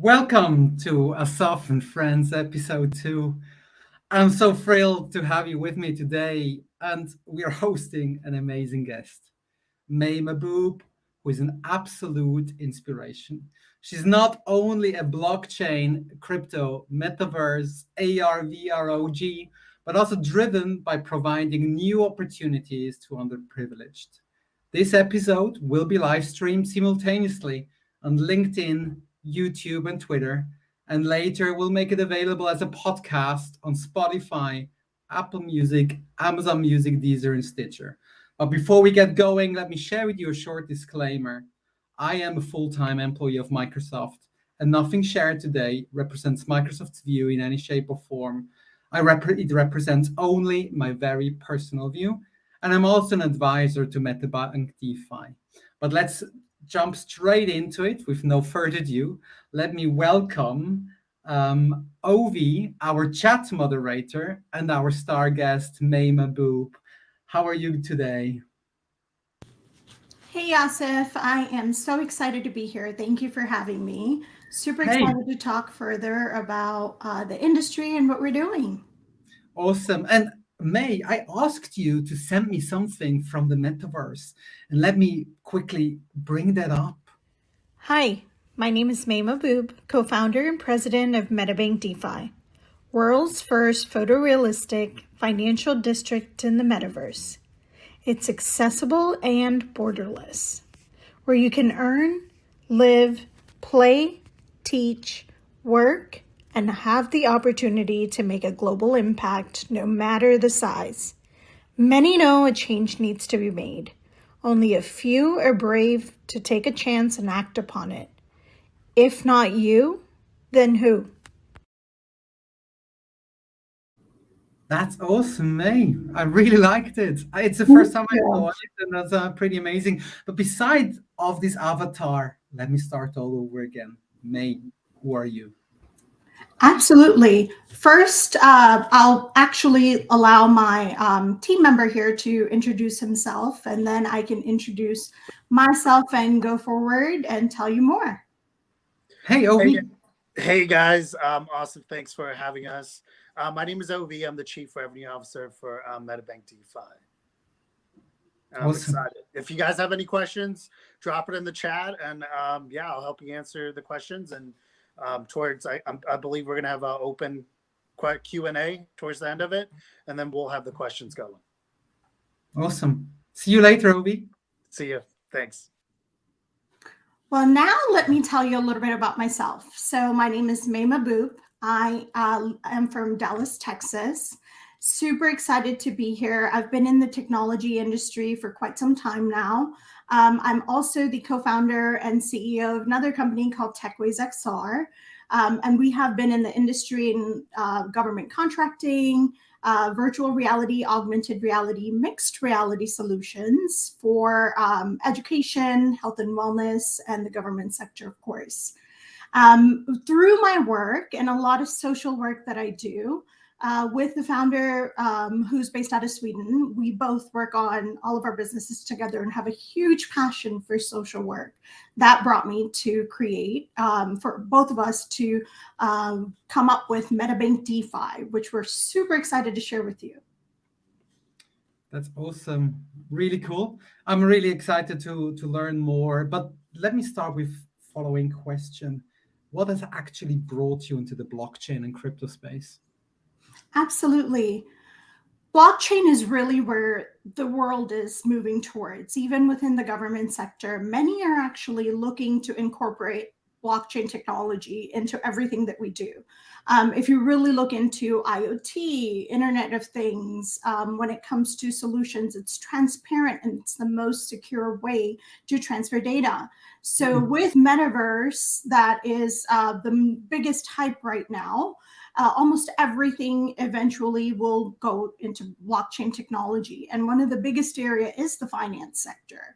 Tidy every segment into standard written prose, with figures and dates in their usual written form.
Welcome to Asaf and Friends episode 2. I'm so thrilled to have you with me today, and we are hosting an amazing guest, May Mahboob, who is an absolute inspiration. She's not only a blockchain, crypto, metaverse, AR, VR OG, but also driven by providing new opportunities to underprivileged. This episode will be live streamed simultaneously on LinkedIn, YouTube, and Twitter, and later we'll make it available as a podcast on Spotify, Apple Music, Amazon Music, Deezer, and Stitcher. But before we get going, let me share with you a short disclaimer. I am a full-time employee of Microsoft, and nothing shared today represents Microsoft's view in any shape or form. It represents only my very personal view, and I'm also an advisor to Metabank DeFi. But let's jump straight into it with no further ado. Let me welcome Ovi, our chat moderator, and our star guest, May Mahboob. How are you today? Hey, Asif. I am so excited to be here. Thank you for having me. Super Hey, excited to talk further about the industry and what we're doing. awesome. And May, I asked you to send me something from the metaverse, and let me quickly bring that up. Hi, my name is May Mahboob, co-founder and president of Metabank DeFi, world's first photorealistic financial district in the metaverse. It's accessible and borderless, where you can earn, live, play, teach, work, and have the opportunity to make a global impact no matter the size. Many know a change needs to be made. Only a few are brave to take a chance and act upon it. If not you, then who? That's awesome, May. I really liked it. It's the first time I saw it, and that's pretty amazing. But beside of this avatar, let me start all over again. May, who are you? Absolutely. First, I'll actually allow my team member here to introduce himself, and then I can introduce myself and go forward and tell you more. Hey, Hey, Ovi. hey guys, awesome. Thanks for having us. My name is Ov. I'm the Chief Revenue Officer for Metabank DeFi. And I'm Awesome. excited. If you guys have any questions, drop it in the chat, and I'll help you answer the questions. And I believe we're gonna have an open Q&A towards the end of it, and then we'll have the questions going. Awesome. See you later, Ovi. See you. Thanks. Well, now let me tell you a little bit about myself. So my name is May Mahboob. I am from Dallas, Texas. Super excited to be here. I've been in the technology industry for quite some time now. I'm also the co-founder and CEO of another company called TechWays XR. And we have been in the industry in government contracting, virtual reality, augmented reality, mixed reality solutions for education, health and wellness, and the government sector, of course. Through my work and a lot of social work that I do with the founder who's based out of Sweden, we both work on all of our businesses together and have a huge passion for social work. That brought me to create, for both of us to come up with Metabank DeFi, which we're super excited to share with you. That's awesome. Really cool. I'm really excited to learn more. But let me start with following question. What has actually brought you into the blockchain and crypto space? Absolutely. Blockchain is really where the world is moving towards. Even within the government sector, many are actually looking to incorporate blockchain technology into everything that we do. If you really look into IoT, Internet of Things, when it comes to solutions, it's transparent and it's the most secure way to transfer data. So with Metaverse, that is the biggest hype right now. Almost everything eventually will go into blockchain technology. And one of the biggest area is the finance sector.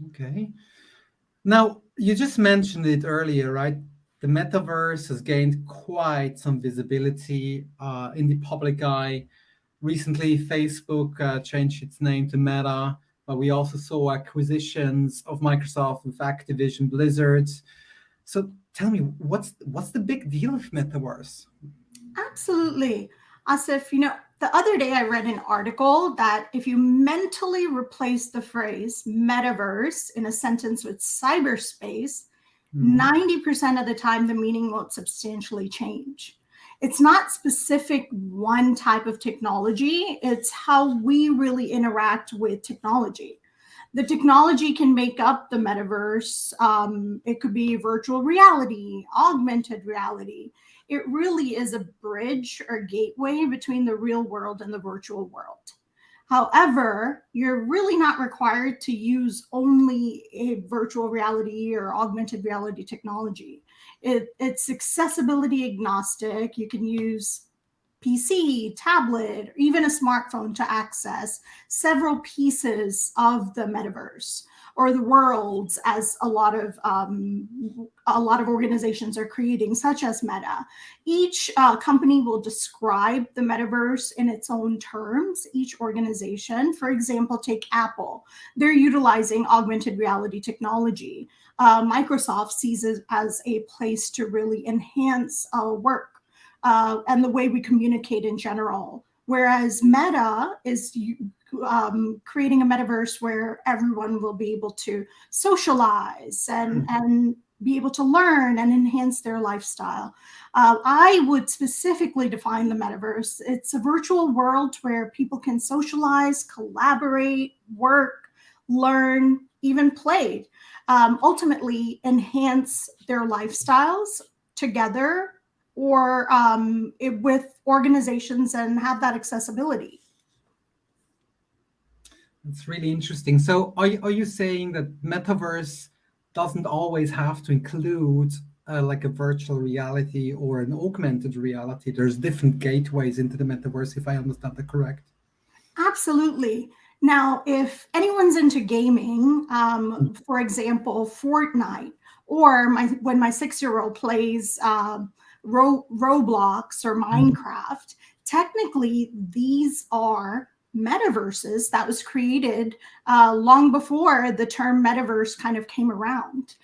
Okay. Now, you just mentioned it earlier, right? The metaverse has gained quite some visibility in the public eye. Recently, Facebook changed its name to Meta, but we also saw acquisitions of Microsoft with Activision Blizzard. So tell me, what's the big deal with Metaverse? Absolutely. Asif, the other day I read an article that if you mentally replace the phrase metaverse in a sentence with cyberspace, 90% of the time the meaning won't substantially change. It's not specific one type of technology, it's how we really interact with technology. The technology can make up the metaverse. It could be virtual reality, augmented reality. It really is a bridge or gateway between the real world and the virtual world. However, you're really not required to use only a virtual reality or augmented reality technology. It's accessibility agnostic. You can use PC, tablet, or even a smartphone to access several pieces of the metaverse or the worlds, as a lot of organizations are creating, such as Meta. Each company will describe the metaverse in its own terms. Each organization, for example, take Apple. They're utilizing augmented reality technology. Microsoft sees it as a place to really enhance work. And the way we communicate in general. Whereas Meta is creating a metaverse where everyone will be able to socialize and be able to learn and enhance their lifestyle. I would specifically define the metaverse. It's a virtual world where people can socialize, collaborate, work, learn, even play, ultimately enhance their lifestyles together or with organizations and have that accessibility. It's really interesting. So are you saying that Metaverse doesn't always have to include like a virtual reality or an augmented reality? There's different gateways into the Metaverse, if I understand that correct. Absolutely. Now, if anyone's into gaming, for example, Fortnite, or when my 6-year-old plays Roblox or Minecraft, technically these are metaverses that was created long before the term metaverse kind of came around.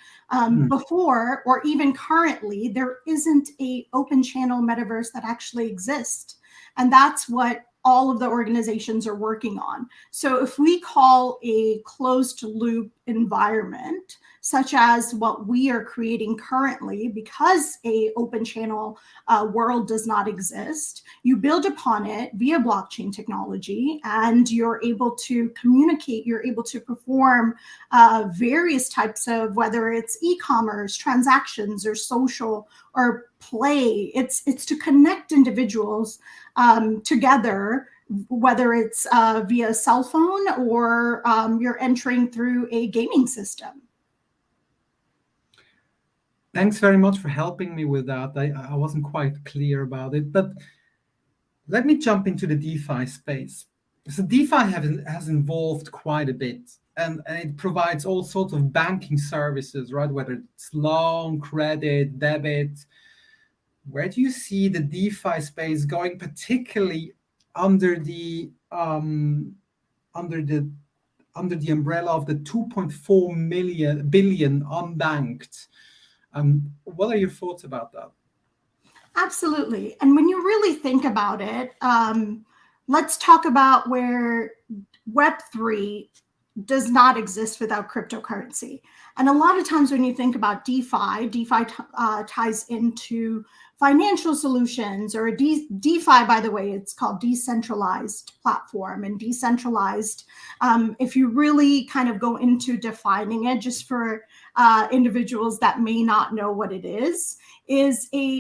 Before, or even currently, there isn't a open channel metaverse that actually exists. And that's what all of the organizations are working on. So if we call a closed loop environment, such as what we are creating currently, because a open channel world does not exist, you build upon it via blockchain technology, and you're able to communicate, you're able to perform various types of, whether it's e-commerce, transactions, or social, or play. It's to connect individuals together, whether it's via cell phone or you're entering through a gaming system. Thanks very much for helping me with that. I wasn't quite clear about it, but let me jump into the DeFi space. So DeFi has evolved quite a bit, and it provides all sorts of banking services, right? Whether it's loan, credit, debit. Where do you see the DeFi space going, particularly under the umbrella of the 2.4 billion unbanked? What are your thoughts about that? Absolutely. And when you really think about it, let's talk about where Web3 does not exist without cryptocurrency. And a lot of times when you think about DeFi ties into financial solutions, or DeFi, by the way, it's called decentralized platform. And decentralized, if you really kind of go into defining it, just for individuals that may not know what it is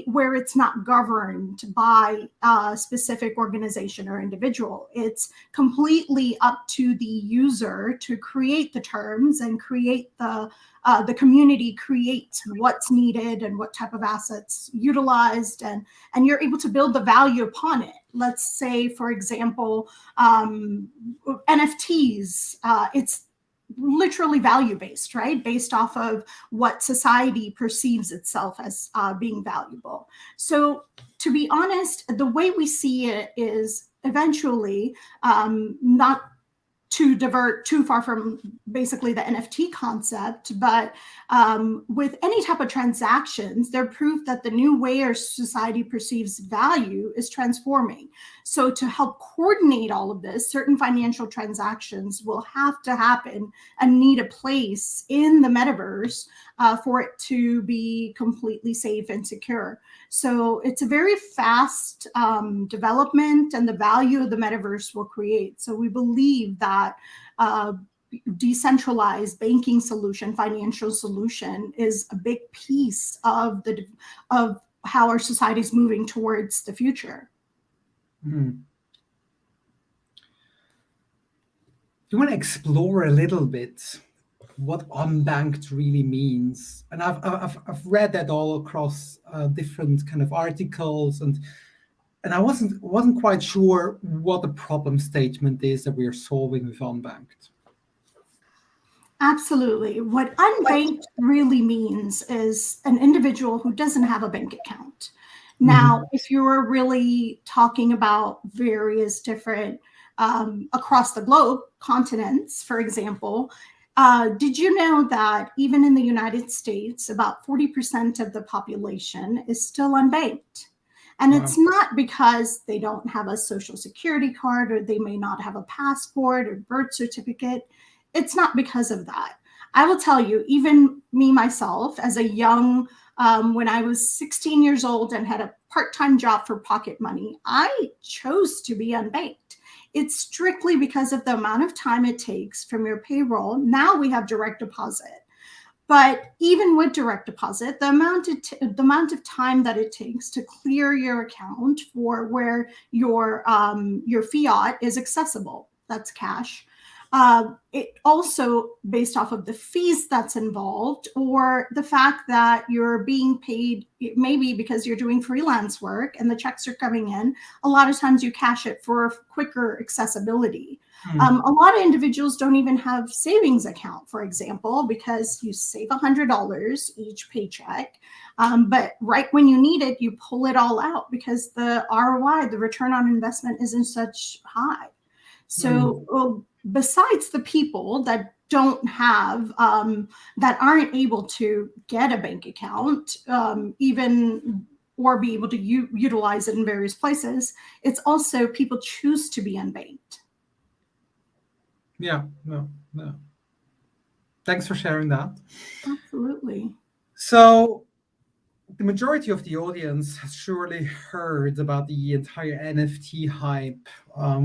where it's not governed by a specific organization or individual. It's completely up to the user to create the terms and create the community creates what's needed and what type of assets utilized, and you're able to build the value upon it. Let's say, for example, NFTs, it's literally value-based, right? Based off of what society perceives itself as being valuable. So to be honest, the way we see it is eventually not to divert too far from basically the NFT concept, but with any type of transactions, they're proof that the new way our society perceives value is transforming. So to help coordinate all of this, certain financial transactions will have to happen and need a place in the metaverse for it to be completely safe and secure. So it's a very fast development, and the value of the metaverse will create. So we believe that decentralized banking solution, financial solution, is a big piece of how our society is moving towards the future. Do you want to explore a little bit what unbanked really means? And I've read that all across different kind of articles, and I wasn't quite sure what the problem statement is that we are solving with unbanked. Absolutely. What unbanked really means is an individual who doesn't have a bank account. Now, if you're really talking about various different across the globe continents, for example, did you know that even in the United States, about 40% of the population is still unbanked? And it's not because they don't have a social security card, or they may not have a passport or birth certificate. It's not because of that. I will tell you, even me, myself, as a young, when I was 16 years old and had a part-time job for pocket money, I chose to be unbanked. It's strictly because of the amount of time it takes from your payroll. Now we have direct deposit. But even with direct deposit, the amount of time that it takes to clear your account for where your fiat is accessible, that's cash. It also based off of the fees that's involved, or the fact that you're being paid, maybe because you're doing freelance work and the checks are coming in. A lot of times you cash it for quicker accessibility. A lot of individuals don't even have savings account, for example, because you save $100 each paycheck. But right when you need it, you pull it all out because the ROI, the return on investment, isn't such high. So besides the people that don't have, that aren't able to get a bank account, even or be able to utilize it in various places, it's also people choose to be unbanked. Yeah, no. Thanks for sharing that. Absolutely. So the majority of the audience has surely heard about the entire NFT hype,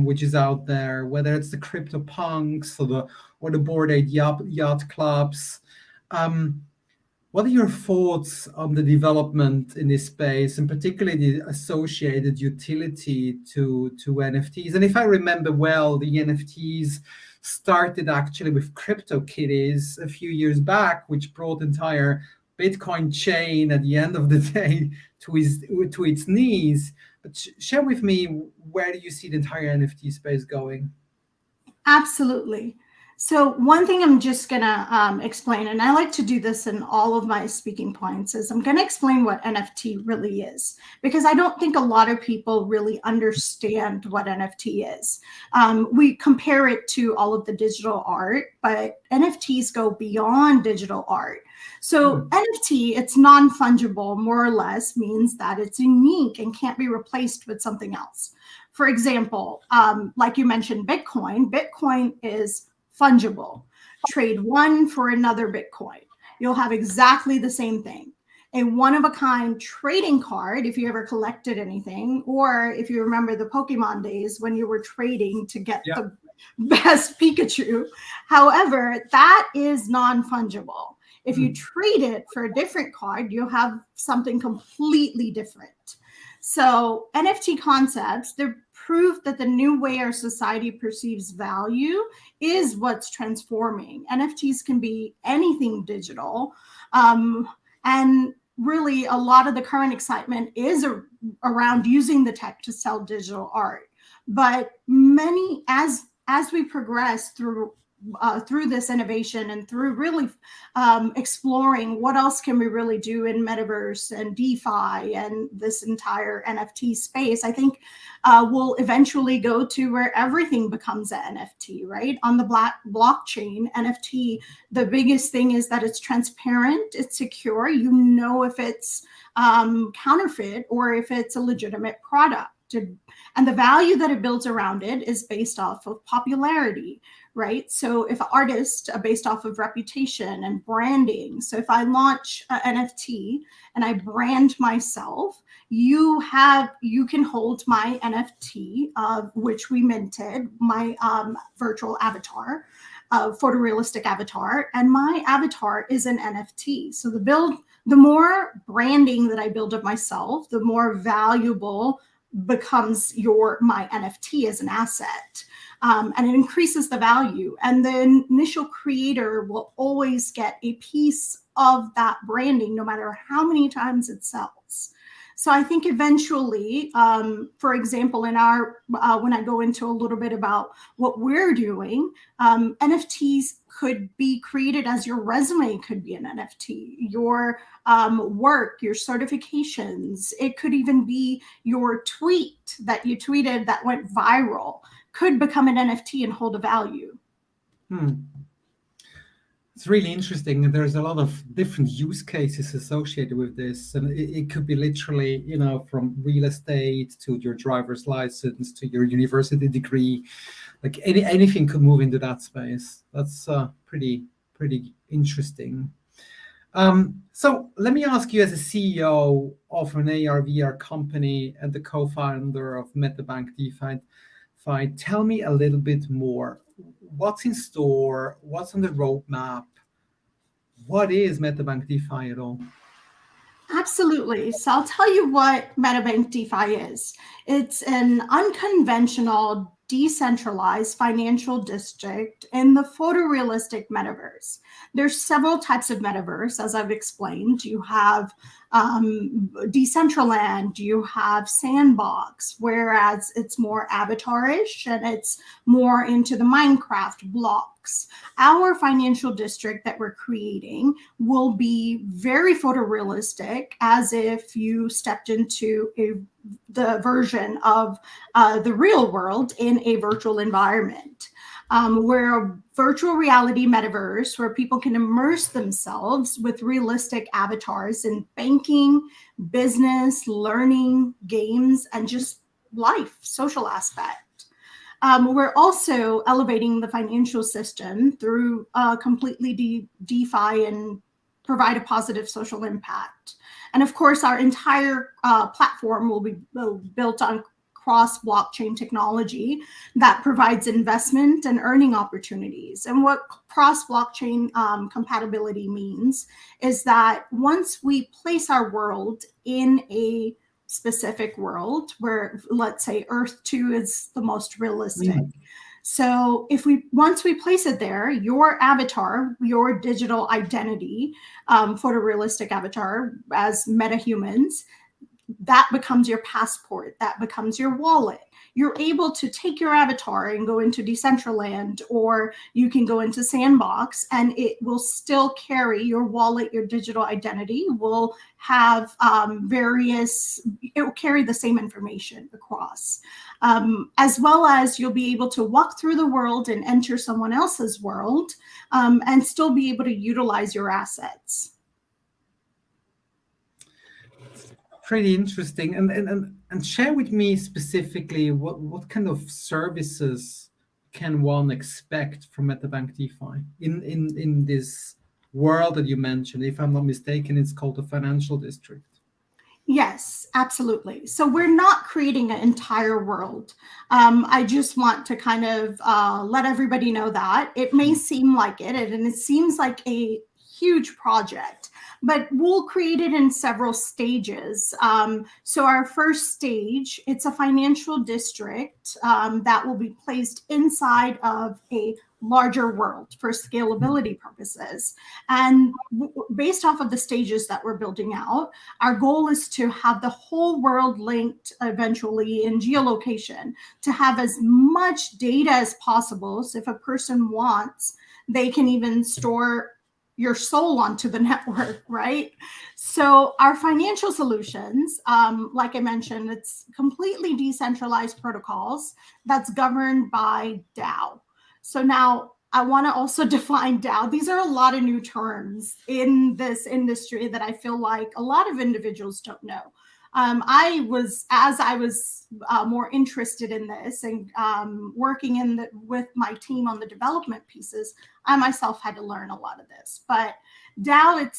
which is out there, whether it's the crypto punks or the Bored Ape yacht clubs. What are your thoughts on the development in this space, and particularly the associated utility to NFTs? And if I remember well, the NFTs started actually with CryptoKitties a few years back, which brought entire Bitcoin chain at the end of the day to its knees. But share with me, where do you see the entire NFT space going? Absolutely. So one thing I'm just going to explain, and I like to do this in all of my speaking points, is I'm going to explain what NFT really is, because I don't think a lot of people really understand what NFT is. We compare it to all of the digital art, but NFTs go beyond digital art. So NFT, it's non-fungible, more or less, means that it's unique and can't be replaced with something else. For example, like you mentioned, Bitcoin is fungible. Trade one for another Bitcoin. You'll have exactly the same thing. A one-of-a-kind trading card, if you ever collected anything, or if you remember the Pokemon days when you were trading to get the best Pikachu. However, that is non-fungible. If you trade it for a different card, you'll have something completely different. So NFT concepts, they're proof that the new way our society perceives value is what's transforming. NFTs can be anything digital. And really, a lot of the current excitement is around using the tech to sell digital art. But as we progress through through this innovation and through really exploring what else can we really do in Metaverse and DeFi and this entire NFT space, I think we'll eventually go to where everything becomes an NFT, right? On the blockchain, NFT, the biggest thing is that it's transparent, it's secure. You know if it's counterfeit or if it's a legitimate product. And the value that it builds around it is based off of popularity, right? So if an artist based off of reputation and branding. So if I launch an NFT and I brand myself, you can hold my NFT, which we minted, my virtual avatar, photorealistic avatar, and my avatar is an NFT. So the more branding that I build of myself, the more valuable becomes my NFT as an asset. And it increases the value. And the initial creator will always get a piece of that branding, no matter how many times it sells. So I think eventually, for example, in when I go into a little bit about what we're doing, NFTs could be created as your resume could be an NFT, your work, your certifications. It could even be your tweet that you tweeted that went viral could become an NFT and hold a value. It's really interesting. And there's a lot of different use cases associated with this. And it could be literally, from real estate to your driver's license to your university degree, like anything could move into that space. That's pretty interesting. So let me ask you, as a CEO of an AR/VR company and the co-founder of MetaBank DeFi, tell me a little bit more. What's in store? What's on the roadmap? What is MetaBank DeFi at all? Absolutely. So I'll tell you what MetaBank DeFi is. It's an unconventional, decentralized financial district in the photorealistic metaverse. There's several types of metaverse, as I've explained. You have Decentraland, you have Sandbox, whereas it's more avatarish and it's more into the Minecraft blocks. Our financial district that we're creating will be very photorealistic, as if you stepped into the version of the real world in a virtual environment. We're a virtual reality metaverse where people can immerse themselves with realistic avatars in banking, business, learning, games, and just life, social aspect. We're also elevating the financial system through completely DeFi and provide a positive social impact. And of course, our entire platform will be built on cross-blockchain technology that provides investment and earning opportunities. And what cross-blockchain compatibility means is that once we place our world in a specific world, where let's say Earth 2 is the most realistic. So once we place it there, your avatar, your digital identity, photorealistic avatar as metahumans, that becomes your passport, that becomes your wallet. You're able to take your avatar and go into Decentraland, or you can go into Sandbox, and it will still carry your wallet, your digital identity will have it will carry the same information across. As well as you'll be able to walk through the world and enter someone else's world and still be able to utilize your assets. Pretty interesting. And share with me specifically what kind of services can one expect from MetaBank DeFi in this world that you mentioned? If I'm not mistaken, it's called the financial district. Yes, absolutely. So we're not creating an entire world. I just want to kind of let everybody know that it may seem like it, and it seems like a huge project, but we'll create it in several stages. So our first stage, it's a financial district that will be placed inside of a larger world for scalability purposes. And based off of the stages that we're building out, our goal is to have the whole world linked eventually in geolocation, to have as much data as possible. So if a person wants, they can even store your soul onto the network, right? So our financial solutions, like I mentioned, it's completely decentralized protocols that's governed by DAO. So now I want to also define DAO. These are a lot of new terms in this industry that I feel like a lot of individuals don't know. I was more interested in this and working with my team on the development pieces, I myself had to learn a lot of this. But DAO,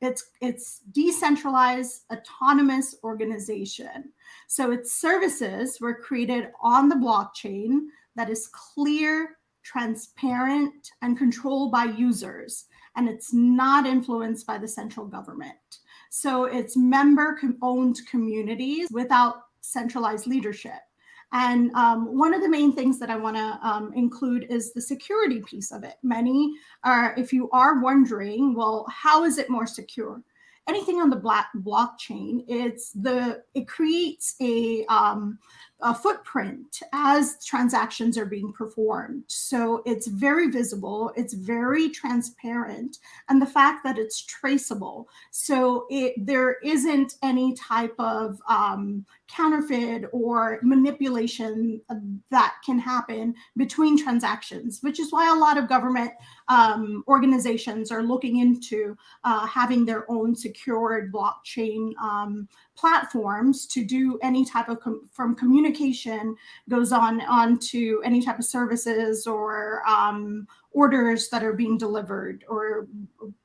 it's decentralized autonomous organization. So its services were created on the blockchain that is clear, transparent, and controlled by users, and it's not influenced by the central government. So it's member-owned communities without centralized leadership. And one of the main things that I want to include is the security piece of it. Many are, if you are wondering, well, how is it more secure? Anything on the blockchain, it creates a footprint as transactions are being performed. So it's very visible, it's very transparent, and the fact that it's traceable. So there isn't any type of counterfeit or manipulation that can happen between transactions, which is why a lot of government organizations are looking into having their own secured blockchain platforms to do any type of from communication goes on to any type of services or orders that are being delivered, or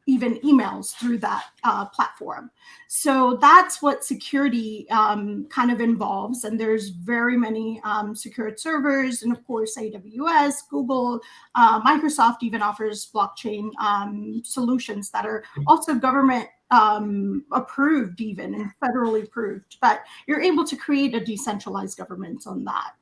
even emails through that platform. So that's what security kind of involves. And there's very many secured servers, and of course, AWS, Google, Microsoft even offers blockchain solutions that are also government approved, even, and federally approved. But you're able to create a decentralized government on that.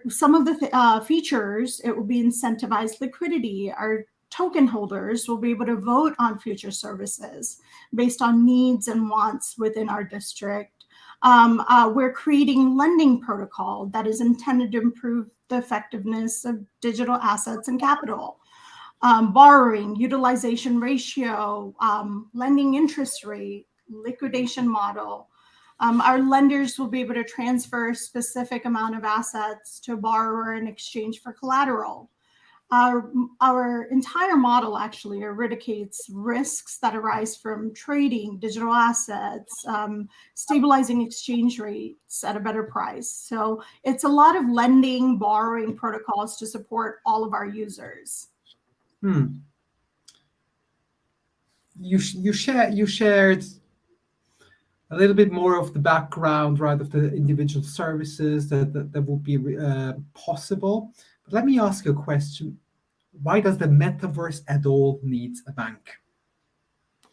Some of the features, it will be incentivized liquidity. Our token holders will be able to vote on future services based on needs and wants within our district. We're creating lending protocol that is intended to improve the effectiveness of digital assets and capital. Borrowing, utilization ratio, lending interest rate, liquidation model. Our lenders will be able to transfer a specific amount of assets to a borrower in exchange for collateral. Our entire model actually eradicates risks that arise from trading digital assets, stabilizing exchange rates at a better price. So it's a lot of lending, borrowing protocols to support all of our users. You shared a little bit more of the background, right, of the individual services that would be possible. But let me ask you a question. Why does the metaverse at all need a bank?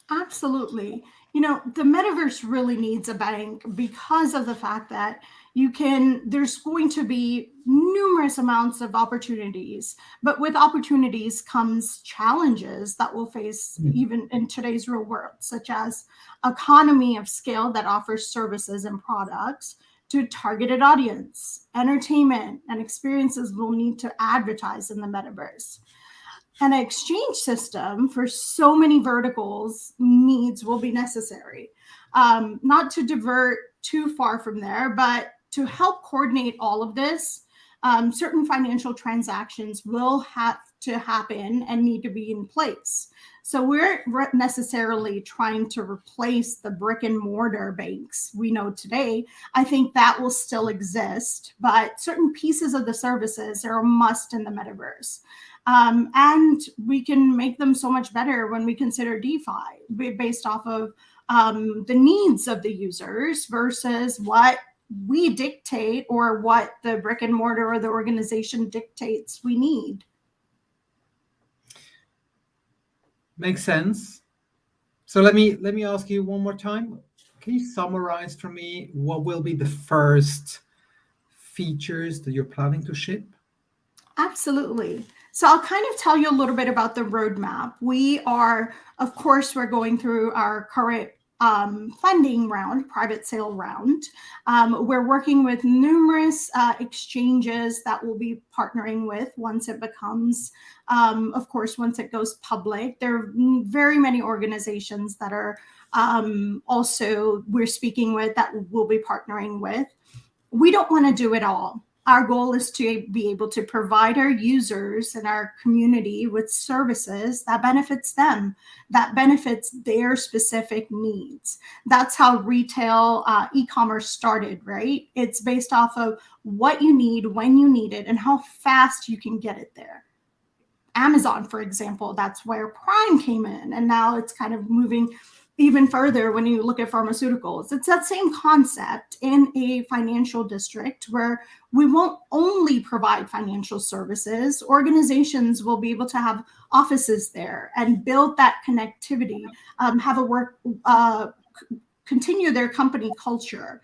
Absolutely. The metaverse really needs a bank because of the fact that there's going to be numerous amounts of opportunities, but with opportunities comes challenges that we'll face even in today's real world, such as economy of scale that offers services and products to targeted audience, entertainment, and experiences will need to advertise in the metaverse. An exchange system for so many verticals needs will be necessary. Not to divert too far from there, but to help coordinate all of this, certain financial transactions will have to happen and need to be in place. So we're necessarily trying to replace the brick and mortar banks we know today. I think that will still exist, but certain pieces of the services are a must in the metaverse. And we can make them so much better when we consider DeFi based off of the needs of the users versus what we dictate or what the brick and mortar or the organization dictates we need. Makes sense. So let me ask you one more time. Can you summarize for me what will be the first features that you're planning to ship? Absolutely. So I'll kind of tell you a little bit about the roadmap. We are, of course, we're going through our current funding round, private sale round. We're working with numerous exchanges that we'll be partnering with once it becomes, of course, once it goes public. There are very many organizations that are also we're speaking with that we'll be partnering with. We don't want to do it all. Our goal is to be able to provide our users and our community with services that benefits them, that benefits their specific needs. That's how retail e-commerce started, right? It's based off of what you need, when you need it, and how fast you can get it there. Amazon, for example, that's where Prime came in, and now it's kind of moving even further when you look at pharmaceuticals. It's that same concept in a financial district where we won't only provide financial services. Organizations will be able to have offices there and build that connectivity, continue their company culture,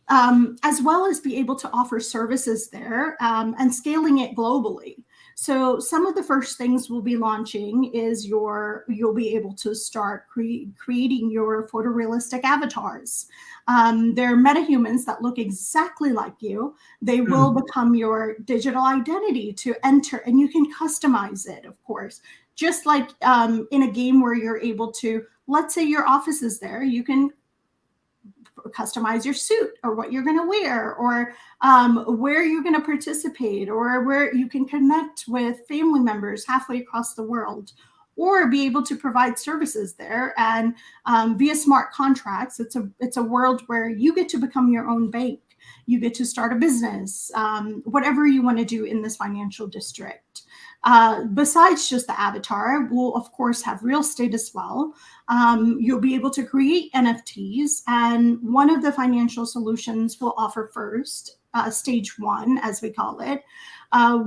as well as be able to offer services there and scaling it globally. So some of the first things we'll be launching is you'll be able to start creating your photorealistic avatars. They're metahumans that look exactly like you. They will become your digital identity to enter, and you can customize it, of course. Just like in a game where you're able to, let's say your office is there, you can customize your suit or what you're going to wear, or where you're going to participate, or where you can connect with family members halfway across the world, or be able to provide services there and via smart contracts. It's a world where you get to become your own bank. You get to start a business, whatever you want to do in this financial district. Besides just the avatar, we'll of course have real estate as well. You'll be able to create NFTs, and one of the financial solutions we'll offer first, stage one, as we call it,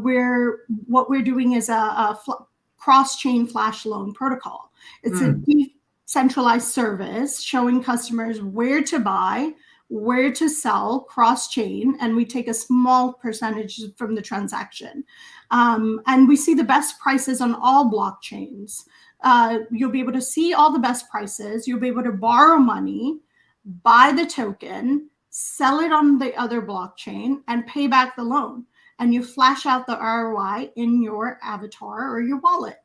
where what we're doing is a cross-chain flash loan protocol. It's a decentralized service showing customers where to buy, where to sell cross-chain, and we take a small percentage from the transaction. And we see the best prices on all blockchains. You'll be able to see all the best prices. You'll be able to borrow money, buy the token, sell it on the other blockchain, and pay back the loan. And you flash out the ROI in your avatar or your wallet.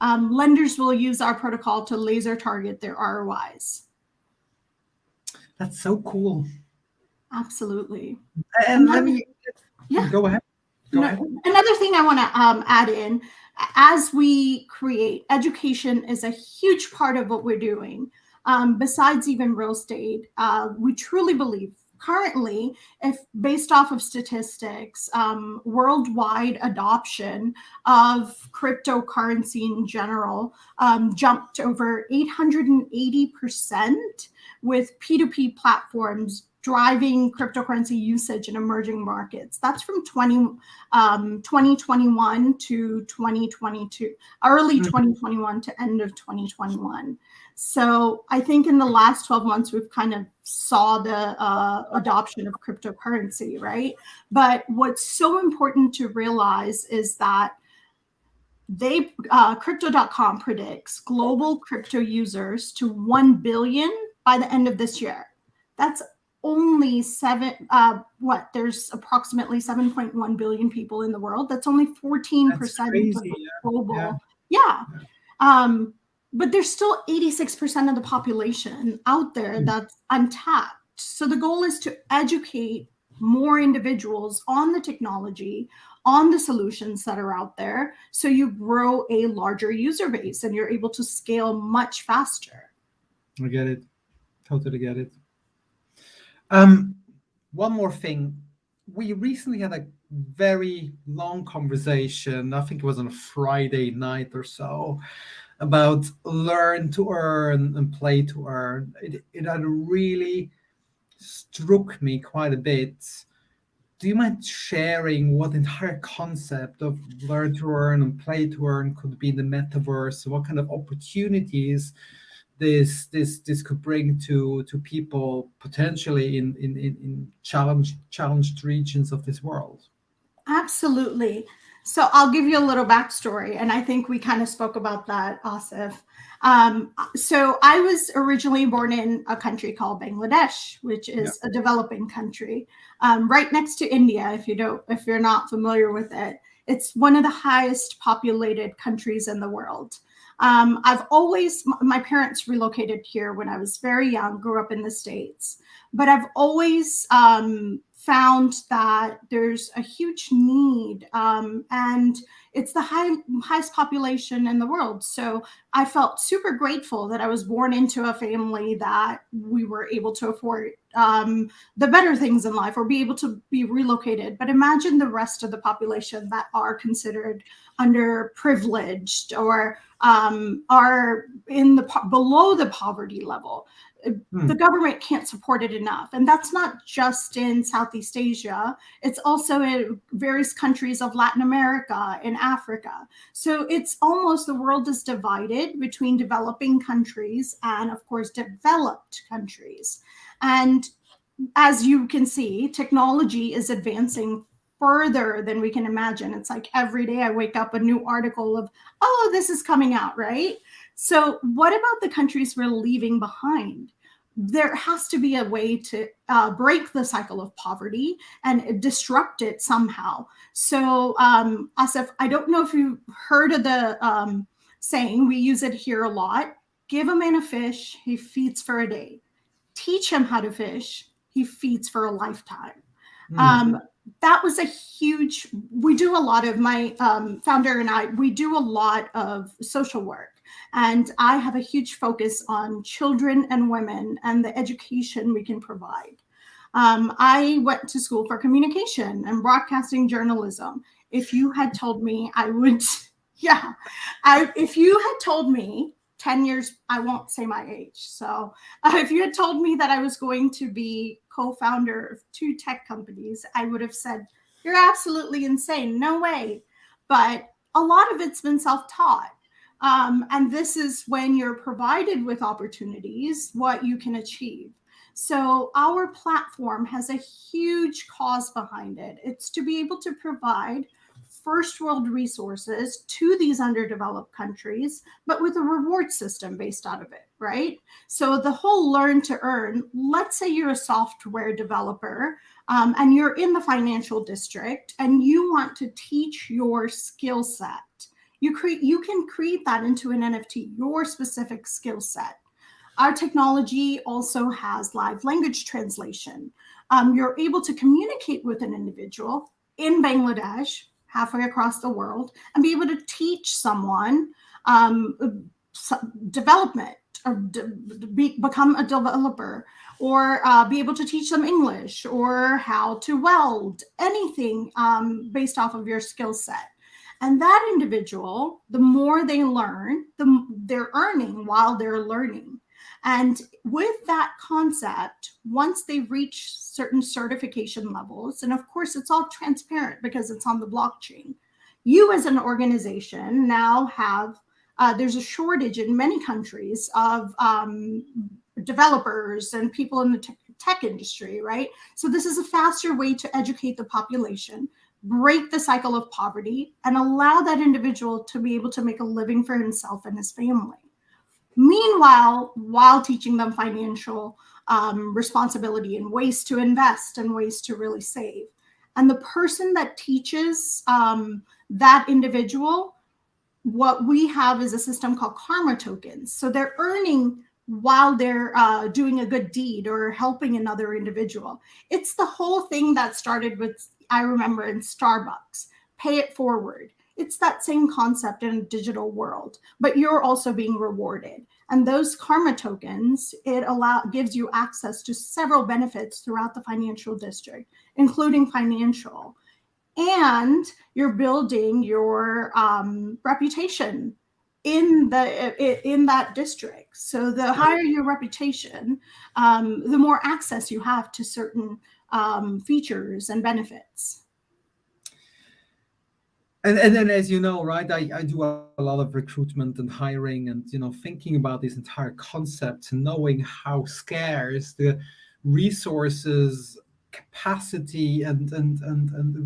Lenders will use our protocol to laser target their ROIs. That's so cool. Absolutely. And let me go ahead. Go ahead. Another thing I want to add in, as we create, education is a huge part of what we're doing. Besides even real estate, we truly believe currently, if based off of statistics, worldwide adoption of cryptocurrency in general jumped over 880%, with P2P platforms driving cryptocurrency usage in emerging markets. That's from 2021 to 2022, early 2021 to end of 2021. So I think in the last 12 months, we've kind of saw the adoption of cryptocurrency, right? But what's so important to realize is that Crypto.com predicts global crypto users to 1 billion by the end of this year. That's only there's approximately 7.1 billion people in the world. That's only 14% of the global. But there's still 86% of the population out there that's untapped. So the goal is to educate more individuals on the technology, on the solutions that are out there, so you grow a larger user base and you're able to scale much faster. I get it. Totally get it. One more thing. We recently had a very long conversation, I think it was on a Friday night or so, about learn to earn and play to earn. It had really struck me quite a bit. Do you mind sharing what the entire concept of learn to earn and play to earn could be in the metaverse? What kind of opportunities this could bring to people potentially in challenged regions of this world? Absolutely. So I'll give you a little backstory, and I think we kind of spoke about that, Asif. So I was originally born in a country called Bangladesh, which is a developing country, right next to India. If you're not familiar with it, it's one of the highest populated countries in the world. My parents relocated here when I was very young, grew up in the States, but I've always found that there's a huge need, and it's the highest population in the world. So I felt super grateful that I was born into a family that we were able to afford the better things in life, or be able to be relocated. But imagine the rest of the population that are considered underprivileged, or are in below the poverty level. The government can't support it enough. And that's not just in Southeast Asia. It's also in various countries of Latin America and Africa. So it's almost, the world is divided between developing countries and, of course, developed countries. And as you can see, technology is advancing further than we can imagine. It's like every day I wake up a new article of, oh, this is coming out, right? So what about the countries we're leaving behind? There has to be a way to break the cycle of poverty and disrupt it somehow. So Asif, I don't know if you've heard of the saying, we use it here a lot: give a man a fish, he feeds for a day. Teach him how to fish, he feeds for a lifetime. That was a huge, we do a lot of, my founder and I, we do a lot of social work. And I have a huge focus on children and women and the education we can provide. I went to school for communication and broadcasting journalism. If you had told me I would, if you had told me 10 years, I won't say my age. So if you had told me that I was going to be co-founder of 2 tech companies, I would have said, you're absolutely insane. No way. But a lot of it's been self-taught. And this is when you're provided with opportunities, what you can achieve. So our platform has a huge cause behind it. It's to be able to provide first world resources to these underdeveloped countries, but with a reward system based out of it, right? So the whole learn to earn, let's say you're a software developer and you're in the financial district and you want to teach your skill set. You can create that into an NFT, your specific skill set. Our technology also has live language translation. You're able to communicate with an individual in Bangladesh, halfway across the world, and be able to teach someone development, or become a developer, or be able to teach them English or how to weld, anything based off of your skill set. And that individual, the more they learn, they're earning while they're learning. And with that concept, once they reach certain certification levels, and of course it's all transparent because it's on the blockchain, you as an organization now have, there's a shortage in many countries of developers and people in the tech industry, right? So this is a faster way to educate the population, break the cycle of poverty, and allow that individual to be able to make a living for himself and his family. Meanwhile, while teaching them financial responsibility and ways to invest and ways to really save. And the person that teaches that individual, what we have is a system called karma tokens. So they're earning while they're doing a good deed or helping another individual. It's the whole thing that started with, I remember, in Starbucks, pay it forward. It's that same concept in a digital world, but you're also being rewarded. And those karma tokens, gives you access to several benefits throughout the financial district, including financial. And you're building your reputation in that district. So the higher your reputation, the more access you have to certain features and benefits. And then, as you know, right, I do a lot of recruitment and hiring, and thinking about this entire concept, knowing how scarce the resources, capacity, and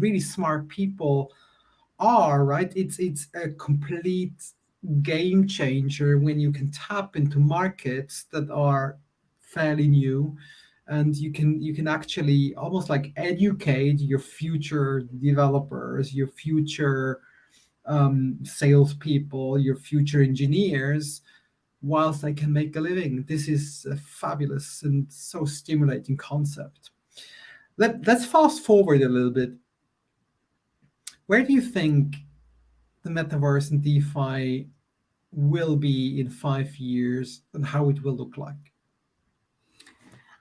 really smart people are, right? It's a complete game changer when you can tap into markets that are fairly new, and you can actually almost like educate your future developers, your future salespeople, your future engineers, whilst they can make a living. This is a fabulous and so stimulating concept. Let's fast forward a little bit. Where do you think the metaverse and DeFi will be in 5 years, and how it will look like?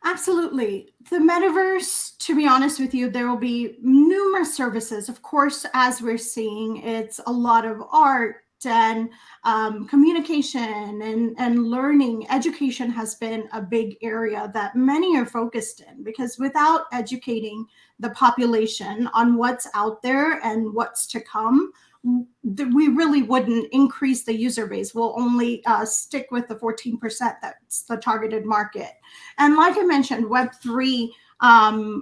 Absolutely. The metaverse, to be honest with you, there will be numerous services. Of course, as we're seeing, it's a lot of art and communication and learning. Education has been a big area that many are focused in, because without educating the population on what's out there and what's to come, we really wouldn't increase the user base. We'll only stick with the 14% that's the targeted market. And like I mentioned, Web3,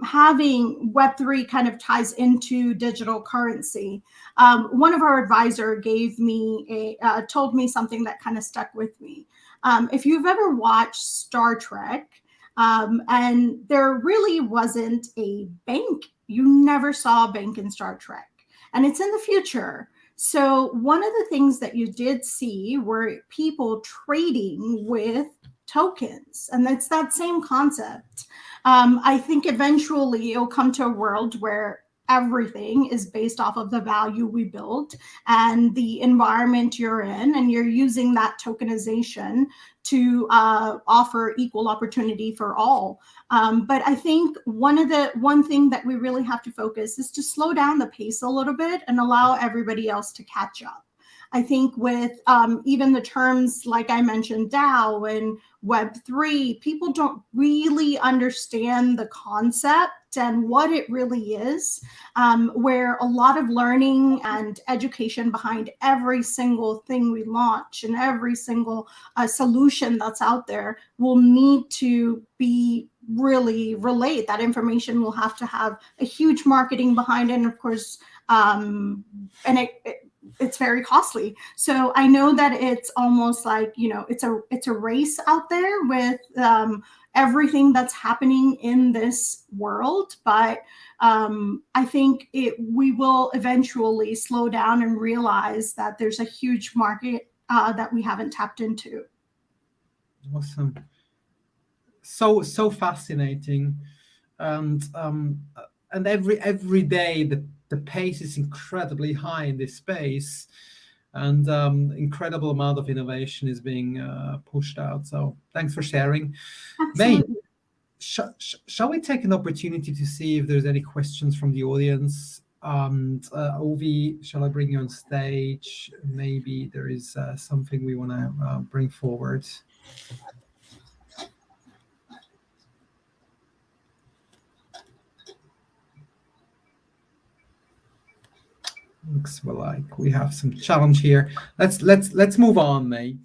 having Web3 kind of ties into digital currency. One of our advisor told me something that kind of stuck with me. If you've ever watched Star Trek, and there really wasn't a bank, you never saw a bank in Star Trek. And it's in the future. So one of the things that you did see were people trading with tokens, and it's that same concept. I think eventually it'll come to a world where everything is based off of the value we build and the environment you're in, and you're using that tokenization to offer equal opportunity for all. But I think one thing that we really have to focus is to slow down the pace a little bit and allow everybody else to catch up. I think with even the terms, like I mentioned, DAO and Web3, people don't really understand the concept and what it really is, where a lot of learning and education behind every single thing we launch and every single solution that's out there will need to be really relayed. That information will have to have a huge marketing behind it, and of course, and it's very costly. So I know that it's almost like, it's a race out there with everything that's happening in this world. But I think we will eventually slow down and realize that there's a huge market that we haven't tapped into. Awesome. So fascinating. And every day the pace is incredibly high in this space, and incredible amount of innovation is being pushed out. So thanks for sharing. Absolutely. May, shall we take an opportunity to see if there's any questions from the audience? And Ovi, shall I bring you on stage? Maybe there is something we want to bring forward. Looks like we have some challenge here. Let's move on, May.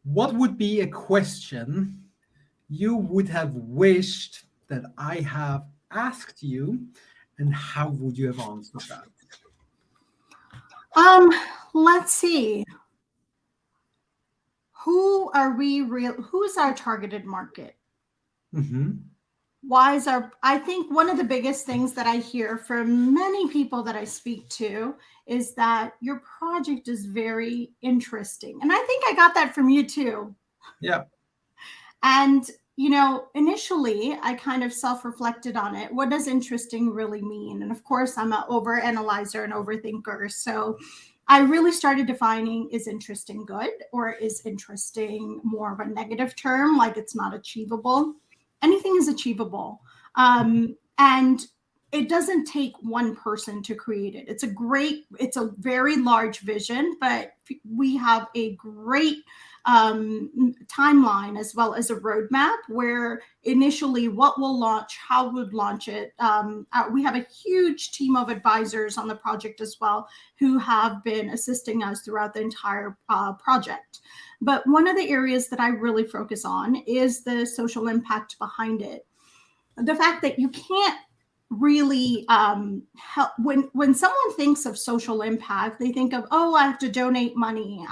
What would be a question you would have wished that I have asked you, and how would you have answered that? Let's see. Who's our targeted market? Mm-hmm. I think one of the biggest things that I hear from many people that I speak to is that your project is very interesting. And I think I got that from you too. Yeah. And, initially I kind of self-reflected on it. What does interesting really mean? And of course, I'm an overanalyzer and overthinker. So I really started defining, is interesting good, or is interesting more of a negative term, like it's not achievable? Anything is achievable. And it doesn't take one person to create it. It's a very large vision, but we have a great timeline as well as a roadmap where initially what we'll launch, how we'll launch it. We have a huge team of advisors on the project as well who have been assisting us throughout the entire project. But one of the areas that I really focus on is the social impact behind it. The fact that you can't really help. When someone thinks of social impact, they think of, oh, I have to donate money.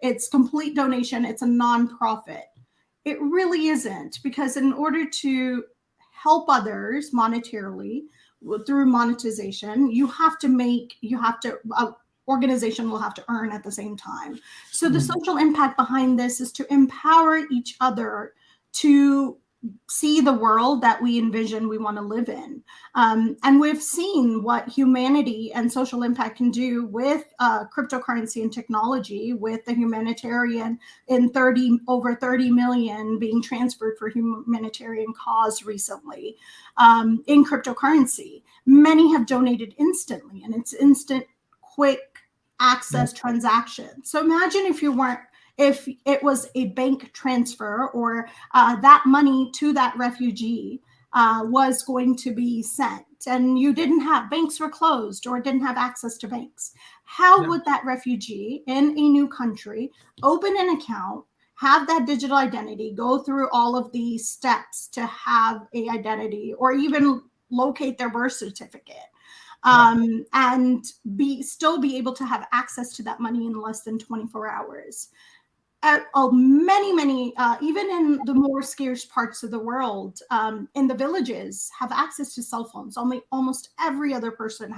It's complete donation. It's a nonprofit. It really isn't, because in order to help others monetarily through monetization, organization will have to earn at the same time. So the social impact behind this is to empower each other to see the world that we envision we want to live in. And we've seen what humanity and social impact can do with cryptocurrency and technology, with the humanitarian in over 30 million being transferred for humanitarian cause recently in cryptocurrency. Many have donated instantly, and it's instant, quick access transaction. So imagine if it was a bank transfer, or that money to that refugee was going to be sent, and banks were closed or didn't have access to banks. How would that refugee in a new country open an account, have that digital identity, go through all of these steps to have a identity, or even locate their birth certificate, and still be able to have access to that money in less than 24 hours? Many, even in the more scarce parts of the world, in the villages, have access to cell phones. Almost every other person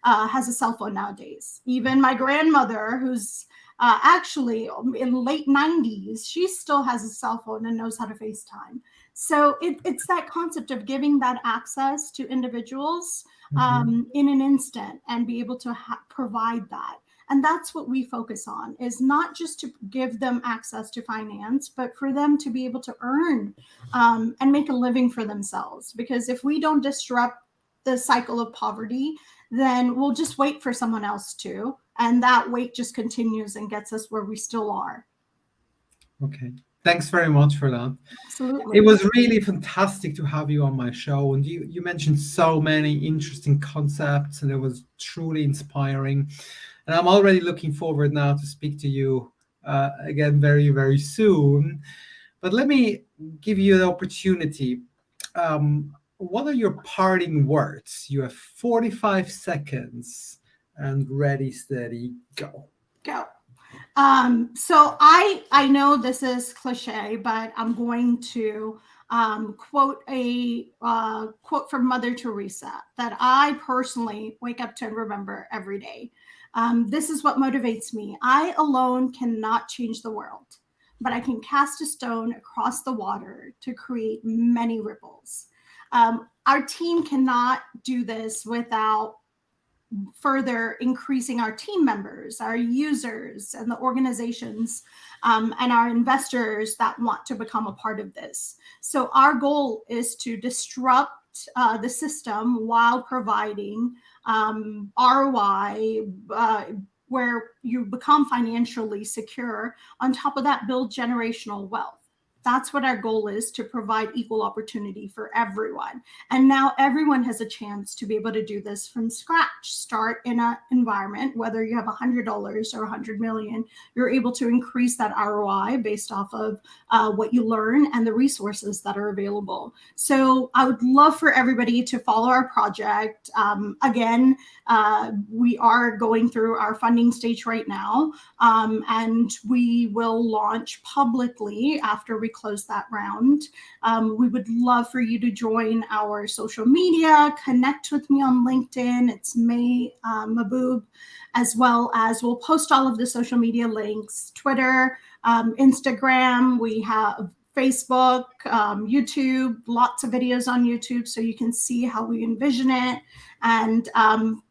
has a cell phone nowadays. Even my grandmother, who's actually in late 90s, she still has a cell phone and knows how to FaceTime. So it's that concept of giving that access to individuals in an instant, and be able to provide that. And that's what we focus on, is not just to give them access to finance, but for them to be able to earn and make a living for themselves. Because if we don't disrupt the cycle of poverty, then we'll just wait for someone else to. And that wait just continues and gets us where we still are. Okay. Thanks very much for that. Absolutely. It was really fantastic to have you on my show. And you mentioned so many interesting concepts, and it was truly inspiring. And I'm already looking forward now to speak to you again very, very soon. But let me give you the opportunity. What are your parting words? You have 45 seconds, and ready, steady, go. Go. So I know this is cliche, but I'm going to quote a quote from Mother Teresa that I personally wake up to and remember every day. This is what motivates me. I alone cannot change the world, but I can cast a stone across the water to create many ripples. Our team cannot do this without further increasing our team members, our users, and the organizations and our investors that want to become a part of this. So our goal is to disrupt the system while providing ROI, where you become financially secure. On top of that, build generational wealth. That's what our goal is, to provide equal opportunity for everyone. And now everyone has a chance to be able to do this from scratch. Start in an environment, whether you have $100 or 100 million, you're able to increase that ROI based off of what you learn and the resources that are available. So I would love for everybody to follow our project. Again, we are going through our funding stage right now, and we will launch publicly after we close that round. We would love for you to join our social media, connect with me on LinkedIn. It's May Mahboob, as well as we'll post all of the social media links, Twitter, Instagram, we have Facebook, YouTube, lots of videos on YouTube, so you can see how we envision it. And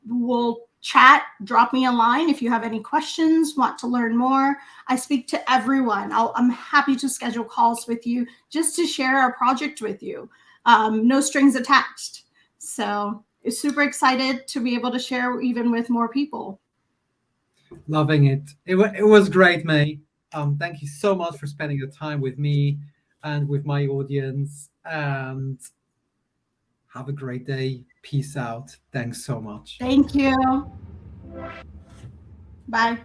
we'll chat, drop me a line if you have any questions, want to learn more. I speak to everyone. I'm happy to schedule calls with you just to share our project with you. No strings attached. So super excited to be able to share even with more people. Loving it. It was great, May. Thank you so much for spending the time with me and with my audience. And have a great day. Peace out. Thanks so much. Thank you. Bye.